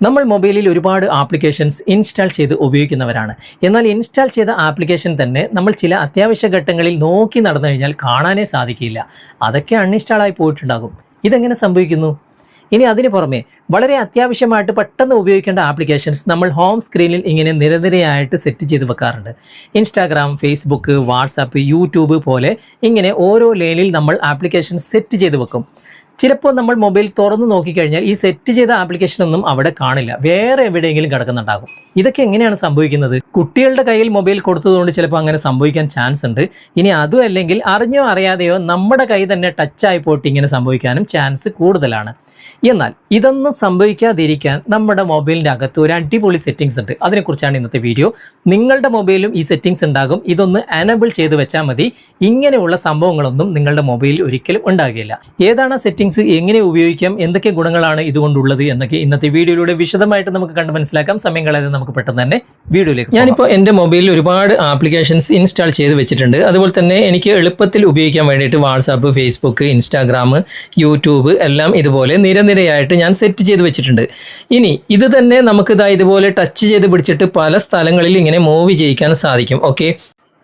നമ്മൾ മൊബൈലിൽ ഒരുപാട് ആപ്ലിക്കേഷൻസ് ഇൻസ്റ്റാൾ ചെയ്ത് ഉപയോഗിക്കുന്നവരാണ്. എന്നാൽ ഇൻസ്റ്റാൾ ചെയ്ത ആപ്ലിക്കേഷൻ തന്നെ നമ്മൾ ചില അത്യാവശ്യ ഘട്ടങ്ങളിൽ നോക്കി നടന്നു കഴിഞ്ഞാൽ കാണാനേ സാധിക്കില്ല. അതൊക്കെ അൺഇൻസ്റ്റാളായി പോയിട്ടുണ്ടാകും. ഇതെങ്ങനെ സംഭവിക്കുന്നു? ഇനി അതിന് പുറമെ വളരെ അത്യാവശ്യമായിട്ട് പെട്ടെന്ന് ഉപയോഗിക്കേണ്ട ആപ്ലിക്കേഷൻസ് നമ്മൾ ഹോം സ്ക്രീനിൽ ഇങ്ങനെ നിരനിരയായിട്ട് സെറ്റ് ചെയ്ത് വെക്കാറുണ്ട്. ഇൻസ്റ്റാഗ്രാം, ഫേസ്ബുക്ക്, വാട്സാപ്പ്, യൂട്യൂബ് പോലെ ഇങ്ങനെ ഓരോ ലെയിനിൽ നമ്മൾ ആപ്ലിക്കേഷൻസ് സെറ്റ് ചെയ്ത് വെക്കും. ചിലപ്പോൾ നമ്മൾ മൊബൈൽ തുറന്ന് നോക്കിക്കഴിഞ്ഞാൽ ഈ സെറ്റ് ചെയ്ത ആപ്ലിക്കേഷനൊന്നും അവിടെ കാണില്ല, വേറെ എവിടെയെങ്കിലും കിടക്കുന്നുണ്ടാകും. ഇതൊക്കെ എങ്ങനെയാണ് സംഭവിക്കുന്നത്? കുട്ടികളുടെ കയ്യിൽ മൊബൈൽ കൊടുത്തതുകൊണ്ട് ചിലപ്പോൾ അങ്ങനെ സംഭവിക്കാൻ ചാൻസ് ഉണ്ട്. ഇനി അതും അല്ലെങ്കിൽ അറിഞ്ഞോ അറിയാതെയോ നമ്മുടെ കൈ തന്നെ ടച്ചായി പോയിട്ട് ഇങ്ങനെ സംഭവിക്കാനും ചാൻസ് കൂടുതലാണ്. എന്നാൽ ഇതൊന്നും സംഭവിക്കാതിരിക്കാൻ നമ്മുടെ മൊബൈലിൻ്റെ അകത്ത് ഒരു അടിപൊളി സെറ്റിങ്സ് ഉണ്ട്. അതിനെക്കുറിച്ചാണ് ഇന്നത്തെ വീഡിയോ. നിങ്ങളുടെ മൊബൈലും ഈ സെറ്റിങ്സ് ഉണ്ടാകും. ഇതൊന്ന് എനേബിൾ ചെയ്ത് വെച്ചാൽ മതി. ഇങ്ങനെയുള്ള സംഭവങ്ങളൊന്നും നിങ്ങളുടെ മൊബൈലിൽ ഒരിക്കലും ഉണ്ടാകില്ല. ഏതാണ് സെറ്റിങ്സ്, എങ്ങനെ ഉപയോഗിക്കാം, എന്തൊക്കെ ഗുണങ്ങളാണ് ഇതുകൊണ്ടുള്ളത് എന്നൊക്കെ ഇന്നത്തെ വീഡിയോയിലൂടെ വിശദമായിട്ട് നമുക്ക് കണ്ട് മനസ്സിലാക്കാം. സമയം കളയാതെ നമുക്ക് പെട്ടെന്ന് തന്നെ വീഡിയോയിലേക്ക്. ഞാനിപ്പോൾ എൻ്റെ മൊബൈലിൽ ഒരുപാട് ആപ്ലിക്കേഷൻസ് ഇൻസ്റ്റാൾ ചെയ്ത് വെച്ചിട്ടുണ്ട്. അതുപോലെ തന്നെ എനിക്ക് എളുപ്പത്തിൽ ഉപയോഗിക്കാൻ വേണ്ടിയിട്ട് വാട്സാപ്പ്, ഫേസ്ബുക്ക്, ഇൻസ്റ്റാഗ്രാം, യൂട്യൂബ് എല്ലാം ഇതുപോലെ നിരനിരയായിട്ട് ഞാൻ സെറ്റ് ചെയ്ത് വെച്ചിട്ടുണ്ട്. ഇനി ഇത് തന്നെ നമുക്ക് ഇതുപോലെ ടച്ച് ചെയ്ത് പിടിച്ചിട്ട് പല സ്ഥലങ്ങളിൽ ഇങ്ങനെ മൂവ് ചെയ്യിക്കാൻ സാധിക്കും. ഓക്കെ,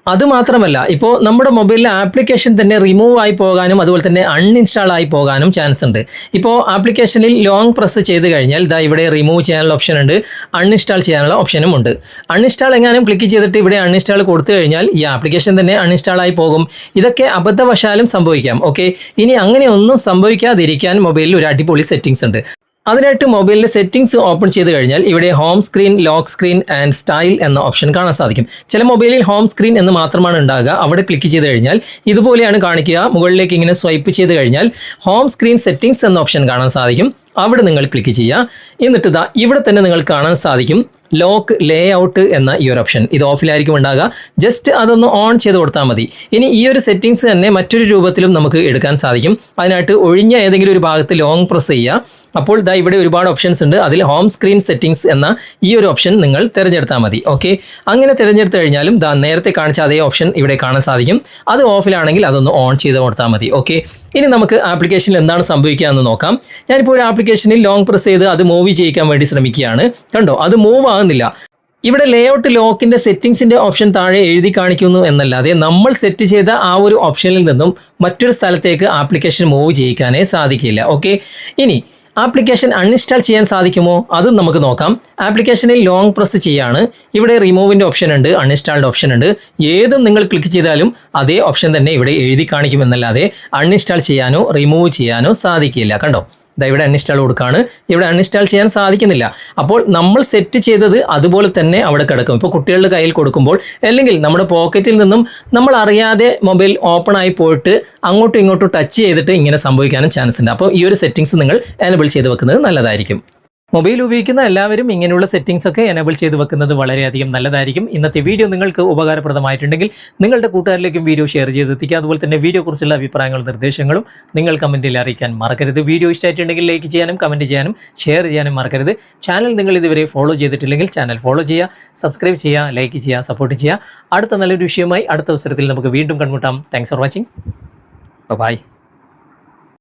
അതുമാത്രമല്ല, ഇപ്പോൾ നമ്മുടെ മൊബൈലിലെ ആപ്ലിക്കേഷൻ തന്നെ റിമൂവ് ആയി പോകാനും അതുപോലെ തന്നെ അൺഇൻസ്റ്റാൾ ആയി പോകാനും ചാൻസ് ഉണ്ട്. ഇപ്പോൾ ആപ്ലിക്കേഷനിൽ ലോങ് പ്രസ് ചെയ്ത് കഴിഞ്ഞാൽ ഇവിടെ റിമൂവ് ചെയ്യാനുള്ള ഓപ്ഷൻ ഉണ്ട്, അൺഇൻസ്റ്റാൾ ചെയ്യാനുള്ള ഓപ്ഷനും ഉണ്ട്. അൺഇൻസ്റ്റാൾ എങ്ങാനും ക്ലിക്ക് ചെയ്തിട്ട് ഇവിടെ അൺഇൻസ്റ്റാൾ കൊടുത്തു കഴിഞ്ഞാൽ ഈ ആപ്ലിക്കേഷൻ തന്നെ അൺഇൻസ്റ്റാൾ ആയി പോകും. ഇതൊക്കെ അബദ്ധവശാലും സംഭവിക്കാം. ഓക്കെ, ഇനി അങ്ങനെ ഒന്നും സംഭവിക്കാതിരിക്കാൻ മൊബൈലിൽ ഒരു അടിപൊളി സെറ്റിങ്സ് ഉണ്ട്. അതിനായിട്ട് മൊബൈലിലെ സെറ്റിംഗ്സ് ഓപ്പൺ ചെയ്ത് കഴിഞ്ഞാൽ ഇവിടെ home screen, lock screen and style എന്ന ഓപ്ഷൻ കാണാൻ സാധിക്കും. ചില മൊബൈലിൽ ഹോം സ്ക്രീൻ എന്ന് മാത്രമാണ് ഉണ്ടാകുക. അവിടെ ക്ലിക്ക് ചെയ്ത് കഴിഞ്ഞാൽ ഇതുപോലെയാണ് കാണിക്കുക. മുകളിലേക്ക് ഇങ്ങനെ സ്വൈപ്പ് ചെയ്ത് കഴിഞ്ഞാൽ ഹോം സ്ക്രീൻ സെറ്റിംഗ്സ് എന്ന ഓപ്ഷൻ കാണാൻ സാധിക്കും. അവിടെ നിങ്ങൾ ക്ലിക്ക് ചെയ്യുക. എന്നിട്ട് ഇവിടെ തന്നെ നിങ്ങൾക്ക് കാണാൻ സാധിക്കും ലോക്ക് ലേ ഔട്ട് എന്ന ഈ ഒരു ഓപ്ഷൻ. ഇത് ഓഫിലായിരിക്കും ഉണ്ടാകുക. ജസ്റ്റ് അതൊന്ന് ഓൺ ചെയ്ത് കൊടുത്താൽ മതി. ഇനി ഈ ഒരു സെറ്റിങ്സ് തന്നെ മറ്റൊരു രൂപത്തിലും നമുക്ക് എടുക്കാൻ സാധിക്കും. അതിനായിട്ട് ഒഴിഞ്ഞ ഏതെങ്കിലും ഒരു ഭാഗത്ത് ലോങ് പ്രസ് ചെയ്യുക. അപ്പോൾ ഇവിടെ ഒരുപാട് ഓപ്ഷൻസ് ഉണ്ട്. അതിൽ ഹോം സ്ക്രീൻ സെറ്റിംഗ്സ് എന്ന ഈ ഒരു ഓപ്ഷൻ നിങ്ങൾ തിരഞ്ഞെടുത്താൽ മതി. ഓക്കെ, അങ്ങനെ തിരഞ്ഞെടുത്ത് കഴിഞ്ഞാലും നേരത്തെ കാണിച്ച അതേ ഓപ്ഷൻ ഇവിടെ കാണാൻ സാധിക്കും. അത് ഓഫിലാണെങ്കിൽ അതൊന്ന് ഓൺ ചെയ്ത് കൊടുത്താൽ മതി. ഓക്കെ, ഇനി നമുക്ക് ആപ്ലിക്കേഷനിൽ എന്താണ് സംഭവിക്കുക എന്ന് നോക്കാം. ഞാനിപ്പോൾ ഒരു ആപ്ലിക്കേഷനിൽ ലോങ് പ്രസ് ചെയ്ത് അത് മൂവ് ചെയ്യിക്കാൻ വേണ്ടി ശ്രമിക്കുകയാണ്. കണ്ടോ, അത് മൂവ് ആകുന്നില്ല. ഇവിടെ ലേഔട്ട് ലോക്കിൻ്റെ സെറ്റിംഗ്സിൻ്റെ ഓപ്ഷൻ താഴെ എഴുതി കാണിക്കുന്നു എന്നല്ലാതെ നമ്മൾ സെറ്റ് ചെയ്ത ആ ഒരു ഓപ്ഷനിൽ നിന്നും മറ്റൊരു സ്ഥലത്തേക്ക് ആപ്ലിക്കേഷൻ മൂവ് ചെയ്യിക്കാനേ സാധിക്കില്ല. ഓക്കെ, ഇനി ആപ്ലിക്കേഷൻ അൺഇൻസ്റ്റാൾ ചെയ്യാൻ സാധിക്കുമോ? അതും നമുക്ക് നോക്കാം. ആപ്ലിക്കേഷനിൽ ലോങ് പ്രസ് ചെയ്യാണ്. ഇവിടെ റിമൂവിൻ്റെ ഓപ്ഷൻ ഉണ്ട്, അൺഇൻസ്റ്റാൾഡ് ഓപ്ഷൻ ഉണ്ട്. ഏതും നിങ്ങൾ ക്ലിക്ക് ചെയ്താലും അതേ ഓപ്ഷൻ തന്നെ ഇവിടെ എഴുതി കാണിക്കുമെന്നല്ലാതെ അൺഇൻസ്റ്റാൾ ചെയ്യാനോ റിമൂവ് ചെയ്യാനോ സാധിക്കില്ല. കണ്ടോ, ഇവിടെ അൺഇൻസ്റ്റാൾ കൊടുക്കുകയാണ്. ഇവിടെ അൺഇൻസ്റ്റാൾ ചെയ്യാൻ സാധിക്കുന്നില്ല. അപ്പോൾ നമ്മൾ സെറ്റ് ചെയ്തത് അതുപോലെ തന്നെ അവിടെ കിടക്കും. ഇപ്പോൾ കുട്ടികളുടെ കയ്യിൽ കൊടുക്കുമ്പോൾ അല്ലെങ്കിൽ നമ്മുടെ പോക്കറ്റിൽ നിന്നും നമ്മൾ അറിയാതെ മൊബൈൽ ഓപ്പൺ ആയി പോയിട്ട് അങ്ങോട്ടും ഇങ്ങോട്ടും ടച്ച് ചെയ്തിട്ട് ഇങ്ങനെ സംഭവിക്കാനും ചാൻസ് ഉണ്ട്. അപ്പോൾ ഈ ഒരു സെറ്റിങ്സ് നിങ്ങൾ എനേബിൾ ചെയ്ത് വെക്കുന്നത് നല്ലതായിരിക്കും. മൊബൈൽ ഉപയോഗിക്കുന്ന എല്ലാവരും ഇങ്ങനെയുള്ള സെറ്റിംഗ്സ് ഒക്കെ എനേബിൾ ചെയ്ത് വെക്കുന്നത് വളരെയധികം നല്ലതായിരിക്കും. ഇന്നത്തെ വീഡിയോ നിങ്ങൾക്ക് ഉപകാരപ്രദമായിട്ടുണ്ടെങ്കിൽ നിങ്ങളുടെ കൂട്ടുകാരിലേക്കും വീഡിയോ ഷെയർ ചെയ്തെത്തിക്കുക. അതുപോലെ തന്നെ വീഡിയോയെക്കുറിച്ചുള്ള അഭിപ്രായങ്ങളും നിർദ്ദേശങ്ങളും നിങ്ങൾ കമൻറ്റിൽ അറിയിക്കാൻ മറക്കരുത്. വീഡിയോ ഇഷ്ടമായിട്ടുണ്ടെങ്കിൽ ലൈക്ക് ചെയ്യാനും കമൻറ്റ് ചെയ്യാനും ഷെയർ ചെയ്യാനും മറക്കരുത്. ചാനൽ നിങ്ങൾ ഇതുവരെ ഫോളോ ചെയ്തിട്ടില്ലെങ്കിൽ ചാനൽ ഫോളോ ചെയ്യുക, സബ്സ്ക്രൈബ് ചെയ്യുക, ലൈക്ക് ചെയ്യുക, സപ്പോർട്ട് ചെയ്യുക. അടുത്ത നല്ലൊരു വിഷയമായി അടുത്ത അവസരത്തിൽ നമുക്ക് വീണ്ടും കണ്ടുമുട്ടാം. Thanks for watching. ബൈ.